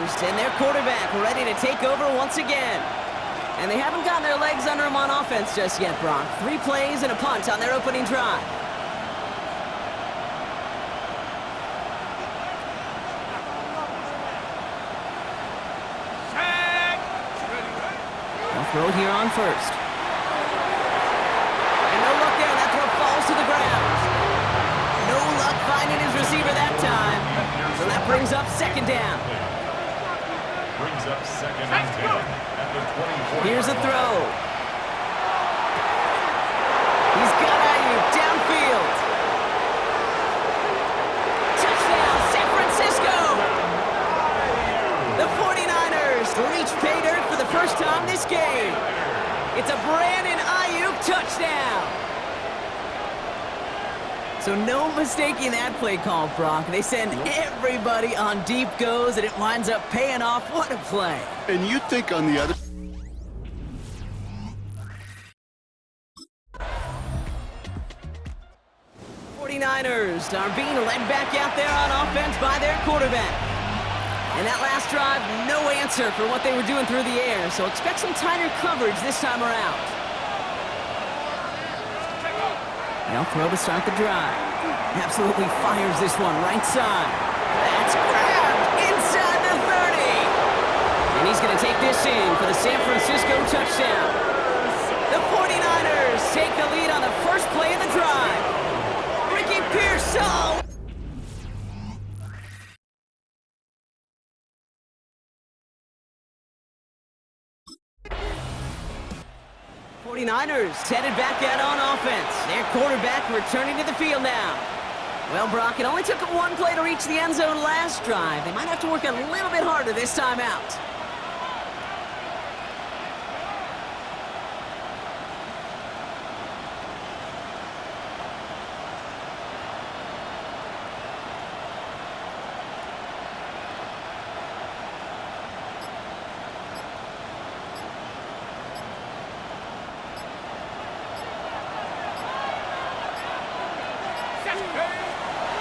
and their quarterback ready to take over once again. And they haven't gotten their legs under them on offense just yet, Brock. 3 plays and a punt on their opening drive. They'll throw here on first. And no luck there. That throw falls to the ground. No luck finding his receiver that time. So that brings up second down. Brings up second and 10 at the 24. Here's a throw. He's got Ayuk downfield. Touchdown, San Francisco. The 49ers reach pay dirt for the first time this game. It's a Brandon Ayuk touchdown. So no mistaking that play call, Brock. They send everybody on deep goes, and it winds up paying off. What a play. And you think on the other... '49ers are being led back out there on offense by their quarterback. And that last drive, no answer for what they were doing through the air, so expect some tighter coverage this time around. They'll throw to start the drive. Absolutely fires this one right side. That's grabbed inside the 30. And he's going to take this in for the San Francisco touchdown. The 49ers take the lead on the first play of the drive. Ricky Pearsall. 49ers headed back out on offense. Their quarterback returning to the field now. Well, Brock, it only took 1 play to reach the end zone last drive. They might have to work a little bit harder this time out.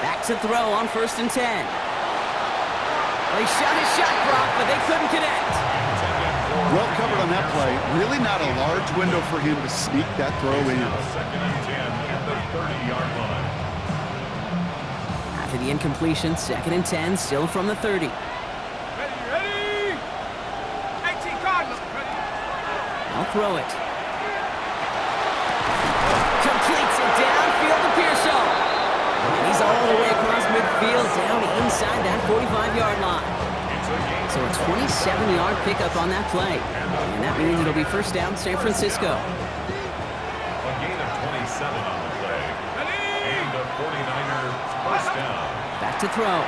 Back to throw on 1st and 10. Well, he shot his shot, Brock, but they couldn't connect. Well covered on that play. Really not a large window for him to sneak that throw in. 2nd and 10 at the 30-yard line. After the incompletion, 2nd and 10, still from the 30. Ready? 18 Cardinals. Ready? I'll throw it. Completes it downfield to Pearsall. And he's all the way across midfield, down inside that 45-yard line. So a 27-yard pickup on that play. And that means it'll be first down, San Francisco. A gain of 27 on the play. And the 49ers first down. Back to throw.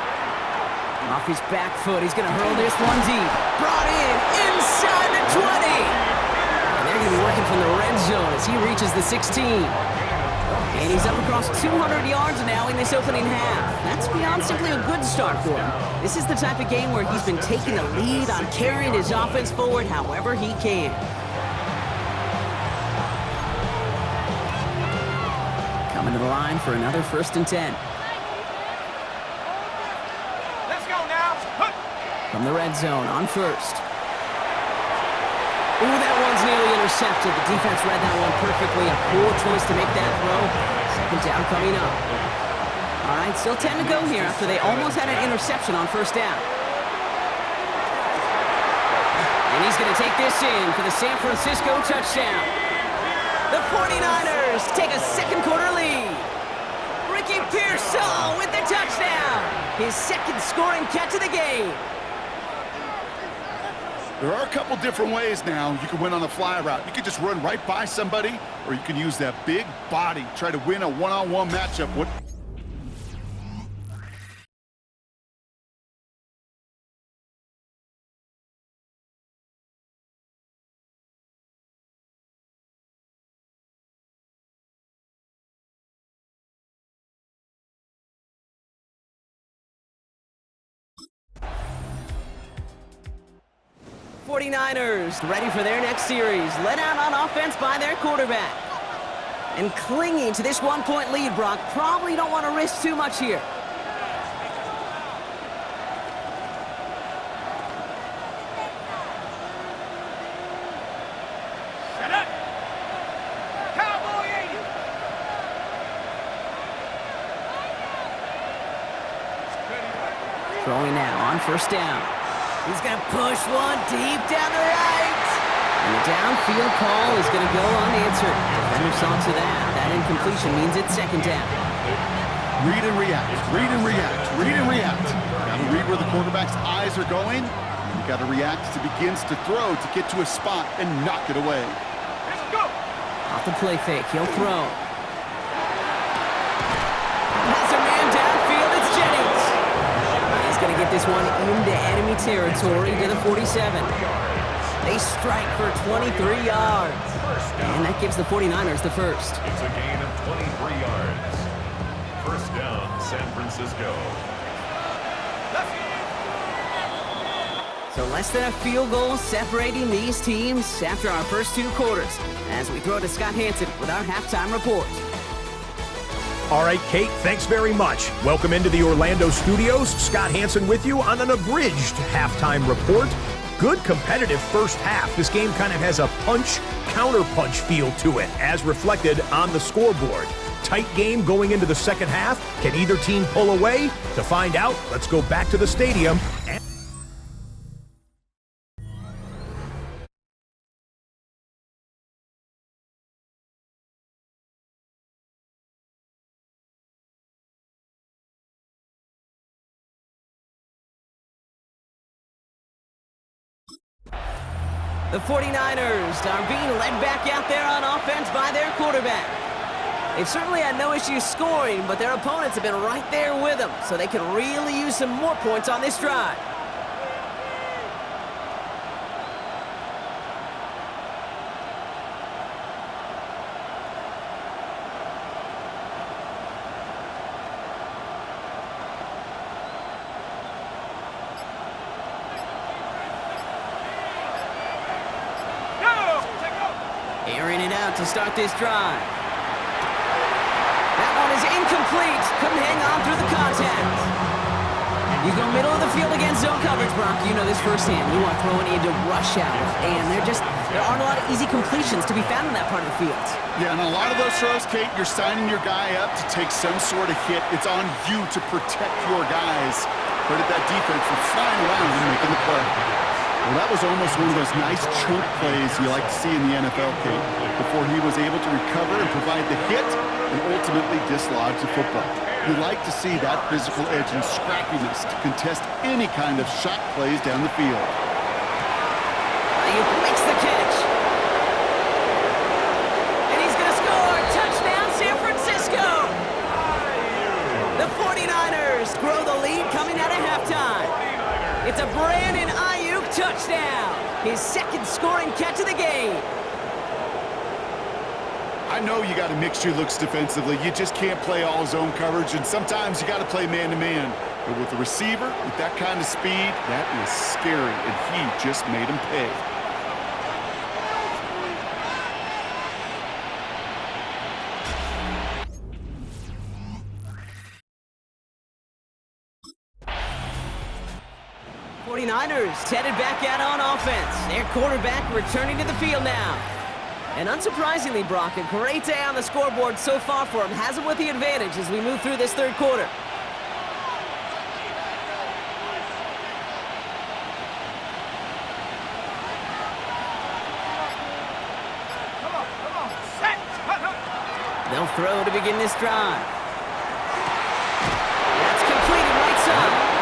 Off his back foot, he's going to hurl this one deep. Brought in inside the 20. And they're going to be working from the red zone as he reaches the 16. And he's up across 200 yards now in this opening half. That's beyond simply a good start for him. This is the type of game where he's been taking the lead on carrying his offense forward however he can. Coming to the line for another 1st and 10. Let's go now. From the red zone on 1st. Ooh, that one's nearly intercepted. The defense read that one perfectly. A poor choice to make that throw. 2nd down coming up. All right, still 10 to go here after they almost had an interception on 1st down. And he's going to take this in for the San Francisco touchdown. The 49ers take a 2nd quarter lead. Ricky Pearsall with the touchdown. His 2nd scoring catch of the game. There are a couple different ways now. You can win on the fly route. You can just run right by somebody, or you can use that big body, try to win a one-on-one matchup. What? '49ers ready for their next series. Led out on offense by their quarterback. And clinging to this 1-point lead, Brock. Probably don't want to risk too much here. Throwing now on first down. He's going to push one deep down the right. And the downfield call is going to go unanswered. Defender saw to that. That incompletion means it's second down. Read and react, read and react, read and react. Got to read where the quarterback's eyes are going. And you got to react as he begins to throw to get to a spot and knock it away. Let's go. Off the play fake, he'll throw. Has a man downfield, it's Jennings. He's going to get this one into enemy territory to the 47. They strike for 23 yards. And that gives the 49ers the first. It's a gain of 23 yards. First down, San Francisco. So less than a field goal separating these teams after our first two quarters. As we throw to Scott Hansen with our halftime report. All right, Kate, thanks very much. Welcome into the Orlando studios. Scott Hansen with you on an abridged halftime report. Good competitive first half. This game kind of has a punch-counter-punch feel to it, as reflected on the scoreboard. Tight game going into the second half. Can either team pull away? To find out, let's go back to the stadium. The 49ers are being led back out there on offense by their quarterback. They've certainly had no issues scoring, but their opponents have been right there with them, so they could really use some more points on this drive. Airing it out to start this drive. That one is incomplete. Couldn't hang on through the contact. You go middle of the field against zone coverage, Brock. You know this firsthand. You want throwing into rush hour. And there aren't a lot of easy completions to be found in that part of the field. Yeah, and a lot of those throws, Kate, you're signing your guy up to take some sort of hit. It's on you to protect your guys. Credit that defense for flying around and making the play. Well, that was almost one of those nice chunk plays you like to see in the NFL, Kate, before he was able to recover and provide the hit and ultimately dislodge the football. You like to see that physical edge and scrappiness to contest any kind of shot plays down the field. He makes the catch. And he's going to score. Touchdown, San Francisco. The 49ers grow the lead coming out of halftime. It's a Brandon Ayuk touchdown. His second scoring catch of the game. I know you got to mix your looks defensively. You just can't play all zone coverage, and sometimes you got to play man-to-man. But with a receiver, with that kind of speed, that is scary, and he just made him pay. Headed back out on offense. Their quarterback returning to the field now. And unsurprisingly, Brock, a great day on the scoreboard so far for him. Has him with the advantage as we move through this third quarter. Come on, set. They'll throw to begin this drive. That's completed right side.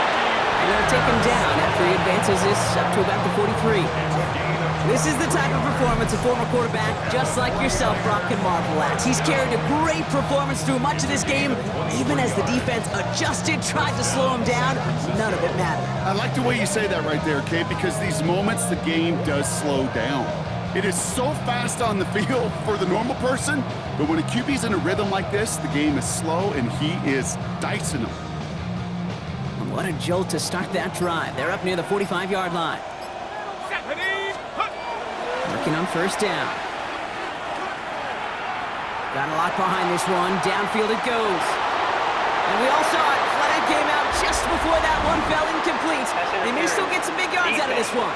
And they'll take him down after he advances this up to about the 43. This is the type of performance a former quarterback just like yourself, Brock, can marvel at. He's carried a great performance through much of this game. Even as the defense adjusted, tried to slow him down, none of it mattered. I like the way you say that right there, Kate, because these moments the game does slow down. It is so fast on the field for the normal person, but when a QB's in a rhythm like this, the game is slow and he is dicing them. What a jolt to start that drive. They're up near the 45-yard line. Working on first down. Got a lot behind this one. Downfield it goes. And we all saw it. Flag came out just before that one fell incomplete. They may still get some big yards out of this one.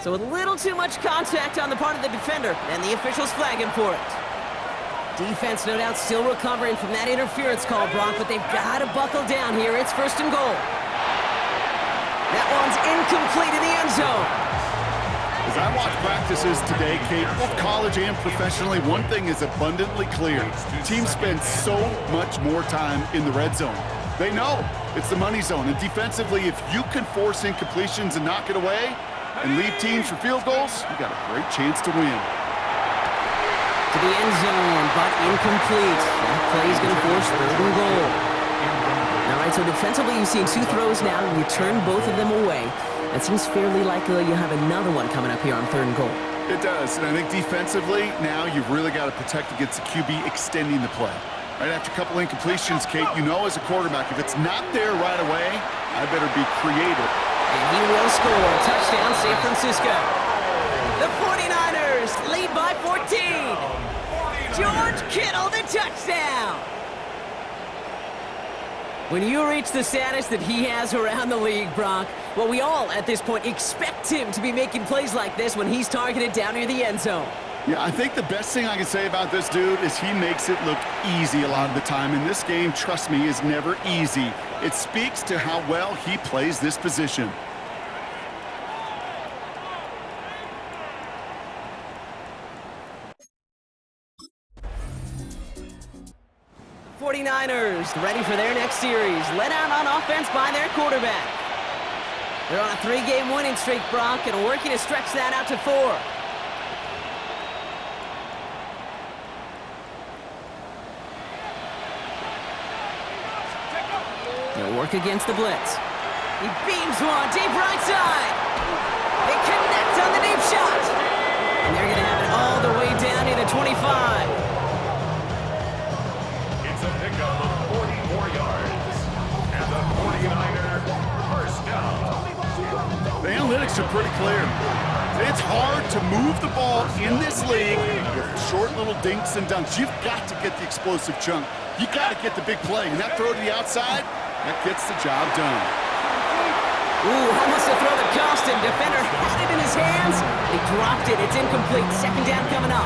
So a little too much contact on the part of the defender, and the officials flag him for it. Defense, no doubt, still recovering from that interference call, Brock, but they've got to buckle down here. It's 1st and goal. That one's incomplete in the end zone. As I watch practices today, Kate, both college and professionally, one thing is abundantly clear. Teams spend so much more time in the red zone. They know it's the money zone, and defensively, if you can force incompletions and knock it away and leave teams for field goals, you got a great chance to win. To the end zone, but incomplete. That play is going to force 3rd and goal. All right, so defensively, you've seen 2 throws now, and you turn both of them away. It seems fairly likely you have another one coming up here on 3rd and goal. It does, and I think defensively, now you've really got to protect against the QB extending the play. Right after a couple incompletions, Kate, you know as a quarterback, if it's not there right away, I better be creative. And he will score. Touchdown, San Francisco. The 49ers lead by 14. George Kittle, the touchdown. When you reach the status that he has around the league, Brock, well, we all, at this point, expect him to be making plays like this when he's targeted down near the end zone. Yeah, I think the best thing I can say about this dude is he makes it look easy a lot of the time. And this game, trust me, is never easy. It speaks to how well he plays this position. '49ers ready for their next series. Led out on offense by their quarterback. They're on a 3-game winning streak, Brock, and working to stretch that out to 4. They'll work against the blitz. He beams one deep right side. They connect on the deep shot. And they're going to have it all the way down near the 25. It's a pickup of 44 yards. And the 49er first down. The analytics are pretty clear. It's hard to move the ball in this league with short little dinks and dunks. You've got to get the explosive chunk. You got to get the big play. And that throw to the outside, that gets the job done. Ooh, almost a throw that cost him. Defender had it in his hands. He dropped it. It's incomplete. 2nd down coming up.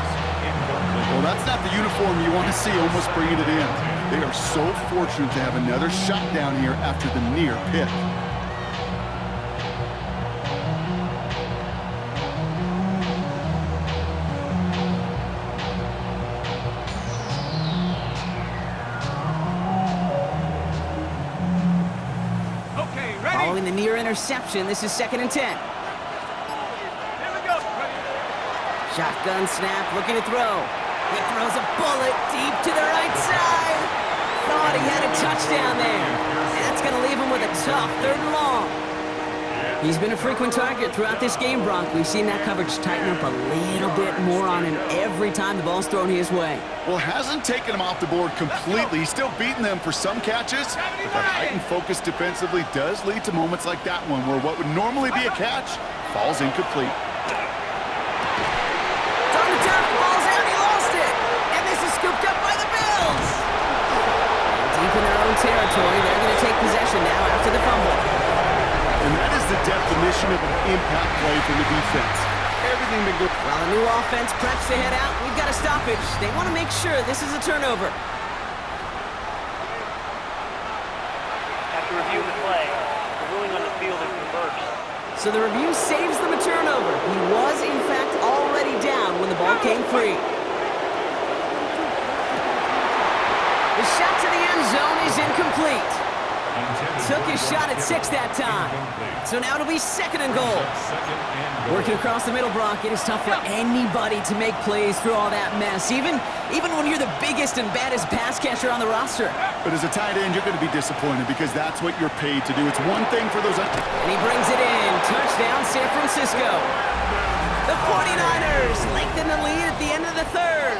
Well, that's not the uniform you want to see almost bringing it in. They are so fortunate to have another shot down here after the near pick. Following the near interception, this is 2nd and 10. Here we go. Shotgun snap, looking to throw. He throws a bullet deep to the right side. Thought he had a touchdown there. That's going to leave him with a tough 3rd and long. He's been a frequent target throughout this game, Brock. We've seen that coverage tighten up a little bit more on him every time the ball's thrown his way. Well, hasn't taken him off the board completely. He's still beating them for some catches, but that heightened focus defensively does lead to moments like that one where what would normally be a catch falls incomplete. It's on the turf, the ball's out, he lost it! And this is scooped up by the Bills! Deep in their own territory, they're going to take possession now after the fumble. And that is the definition of an impact play from the defense. Everything been good. While the new offense preps to head out, we've got a stoppage. They want to make sure this is a turnover. After reviewing the play, the ruling on the field is reversed. So the review saves them a turnover. He was, in fact, already down when the ball came free. The shot to the end zone is incomplete. Took his shot at 6 that time. So now it'll be 2nd and goal. Working across the middle, Brock, it is tough for anybody to make plays through all that mess, even when you're the biggest and baddest pass catcher on the roster. But as a tight end, you're going to be disappointed because that's what you're paid to do. It's one thing for those... And he brings it in. Touchdown, San Francisco. The 49ers lengthen the lead at the end of the 3rd.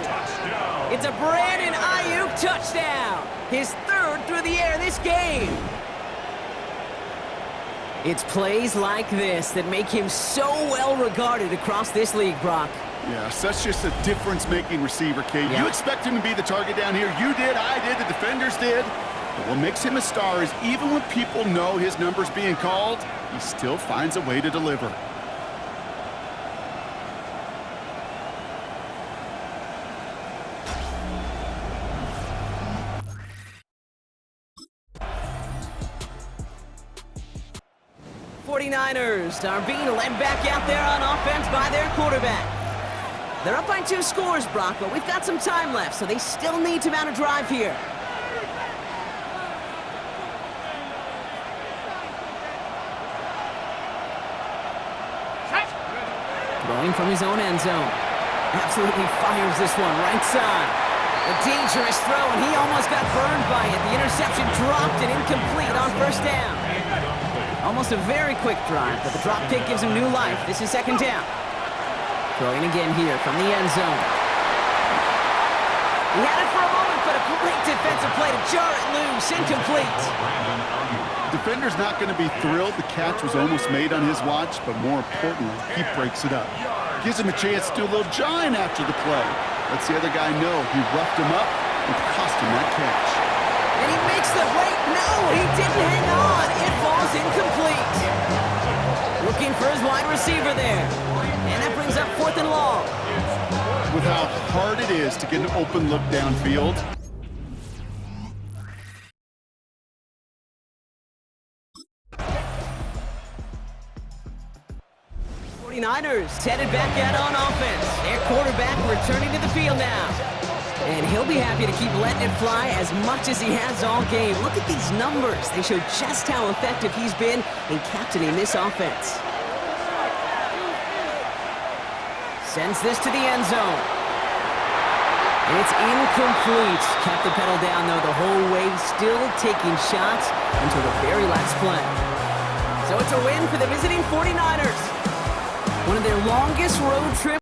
It's a Brandon Ayuk touchdown. His 3rd through the air this game. It's plays like this that make him so well regarded across this league, Brock. Yeah, such just a difference-making receiver, Kate. Yeah. You expect him to be the target down here. You did, I did, the defenders did. But what makes him a star is even when people know his number's being called, he still finds a way to deliver. 49ers are being led back out there on offense by their quarterback. They're up by 2 scores, Brock, but we've got some time left, so they still need to mount a drive here. Throwing from his own end zone. Absolutely fires this one right side. A dangerous throw, and he almost got burned by it. The interception dropped and incomplete on first down. Almost a very quick drive, but the drop kick gives him new life. This is second down. Throwing again here from the end zone. He had it for a moment, but a great defensive play to jar it loose. Incomplete. Defender's not going to be thrilled. The catch was almost made on his watch, but more importantly, he breaks it up. Gives him a chance to do a little jawing after the play. Lets the other guy know he roughed him up and cost him that catch. And he makes the wait. No, he didn't hang on. It falls incomplete. Looking for his wide receiver there. And that brings up 4th and long. With how hard it is to get an open look downfield, '49ers headed back out on offense. Their quarterback returning to the field now. And he'll be happy to keep letting it fly as much as he has all game. Look at these numbers. They show just how effective he's been in captaining this offense. Sends this to the end zone. It's incomplete. Kept the pedal down, though, the whole way, still taking shots until the very last play. So it's a win for the visiting 49ers. One of their longest road trips.